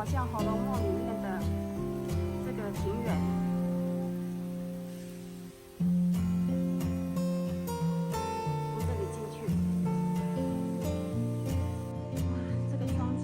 好像《红楼梦》里面的这个庭园。从这里进去，哇，这个窗景。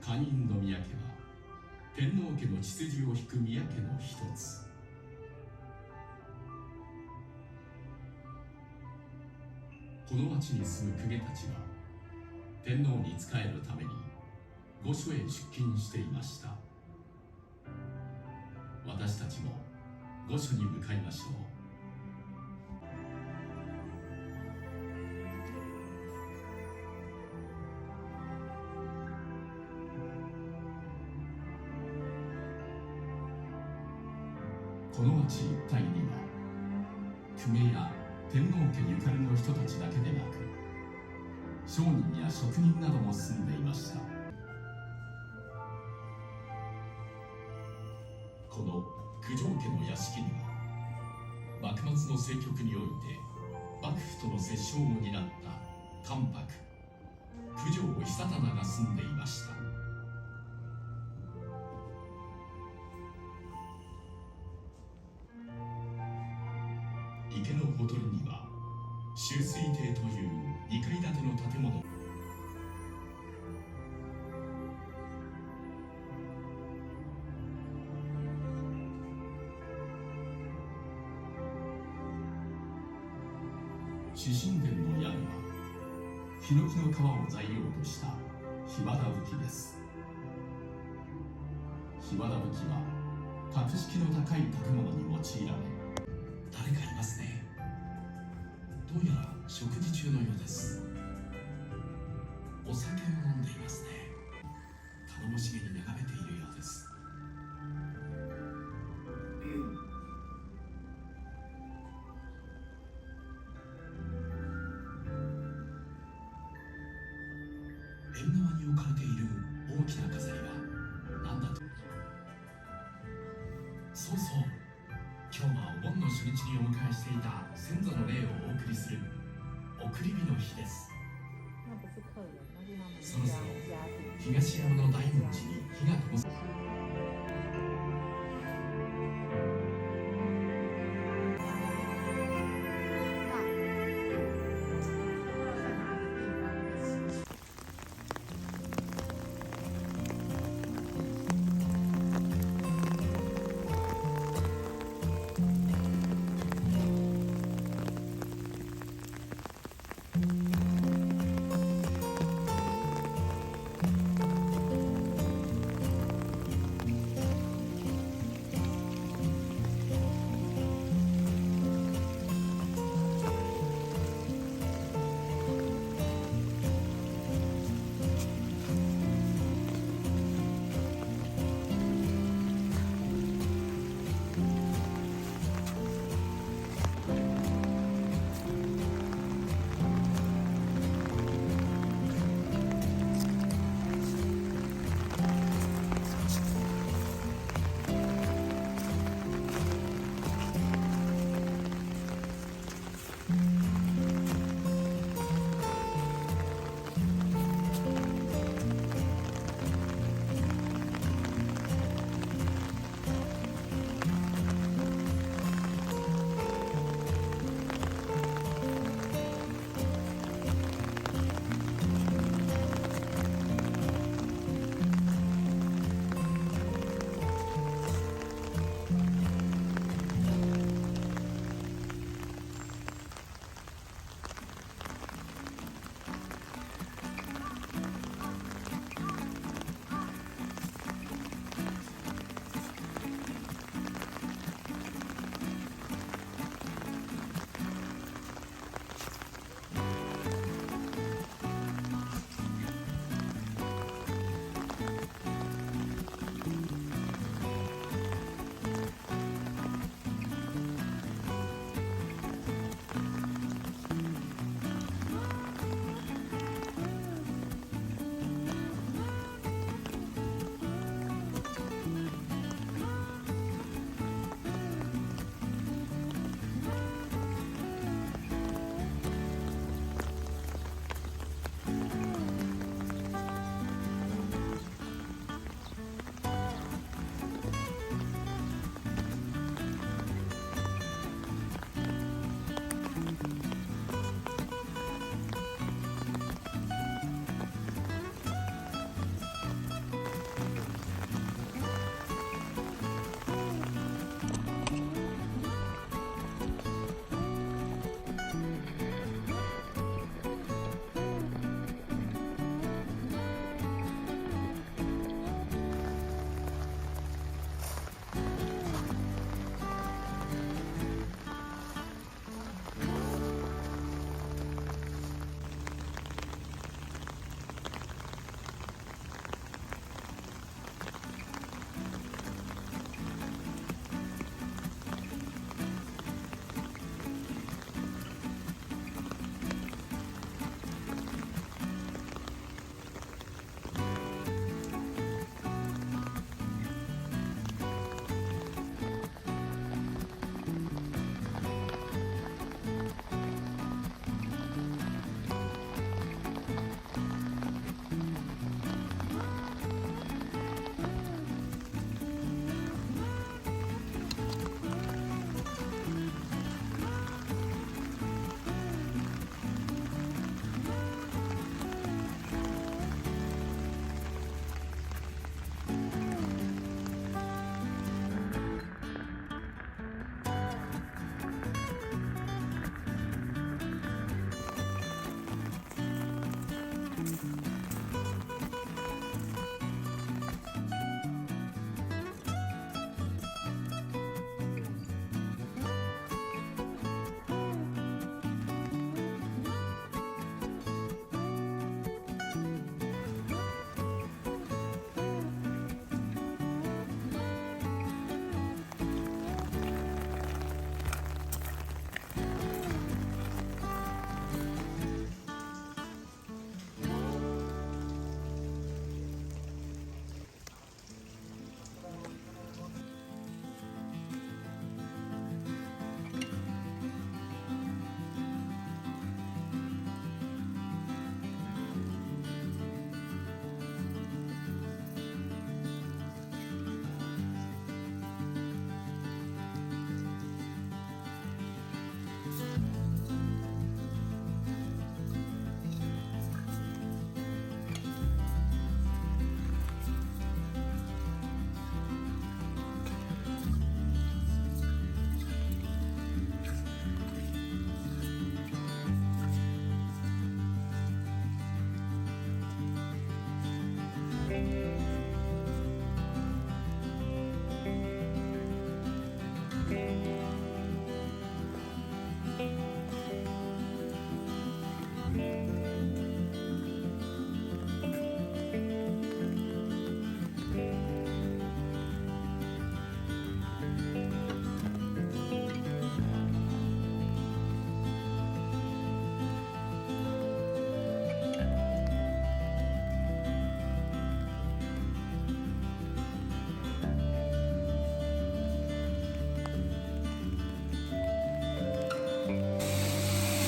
寛因宮家は天皇家の血筋を引く宮家の一つ。この町に住む公家たちは天皇に仕えるために御所へ出勤していました。私たちも御所に向かいましょう。この町一帯には公家や天皇家ゆかりの人たちだけでなく商人や職人なども住んでいました。この九条家の屋敷には幕末の政局において幕府との折衝を担った関白九条久忠が住んでいました。池のほとりには集水亭という2階建ての建物。紫宸殿の屋根はヒノキの皮を材料とした檜皮葺です。檜皮葺は格式の高い建物に用いられ、誰かいますね。どうやら食事中のようです。お酒を飲んでいますね。頼もしげに眺めているようです。縁側に置かれている大きな飾りは何だと。そうそう、今日はお盆の初日にお迎えしていた先祖の霊をお送りする送り火の日です。そろそろ東山の大文字に火が灯され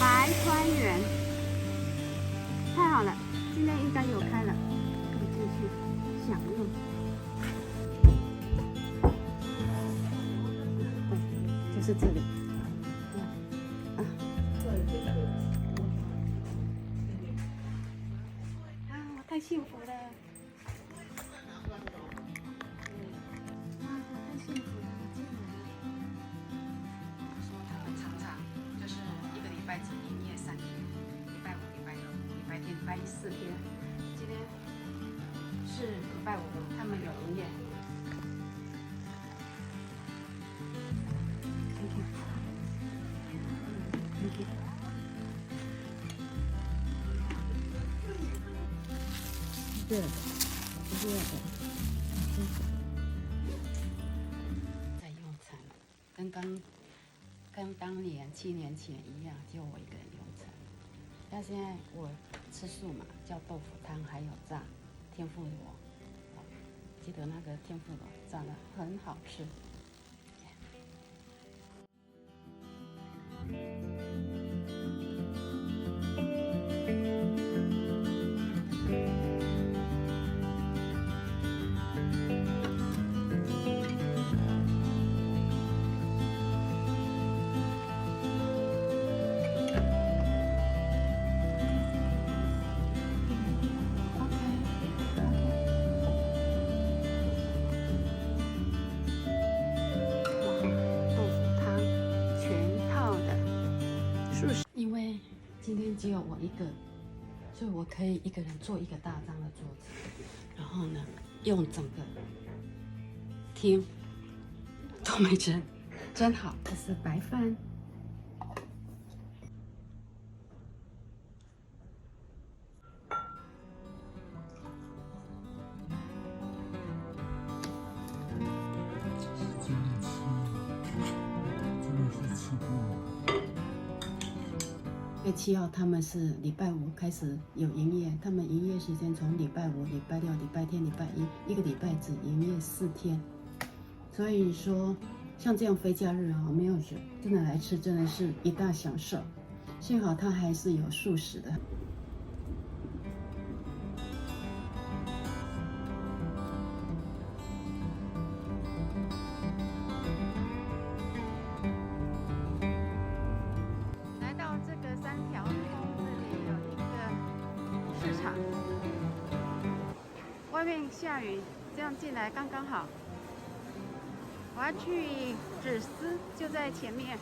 白川园，太好了，今天应该有开了，可以进去享用。对，就是这里。啊，我太幸福了。太幸福了，说他们常常就是一个礼拜只营业3天，礼拜五、礼拜六、礼拜天、礼拜一4天。今天是礼拜五，他们有营业。热的，热的，在用餐，跟当年7年前一样，就我一个人用餐。但现在我吃素嘛，叫豆腐汤，还有炸天妇罗。记得那个天妇罗炸得很好吃。因为今天只有我一个，所以我可以一个人做一个大张的桌子，然后呢，用整个厅都没蒸，真好。这是白饭，7号他们是礼拜五开始有营业，他们营业时间从礼拜五、礼拜六、礼拜天、礼拜一，一个礼拜只营业4天。所以说，像这样非假日啊，没有人真的来吃，真的是一大享受。幸好它还是有素食的。外面下雨，这样进来刚刚好。我要去纸丝，就在前面。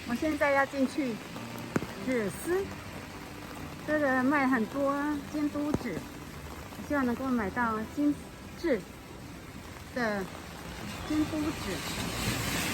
我现在要进去纸丝，这个卖很多京都纸，希望能够买到精致的京都纸。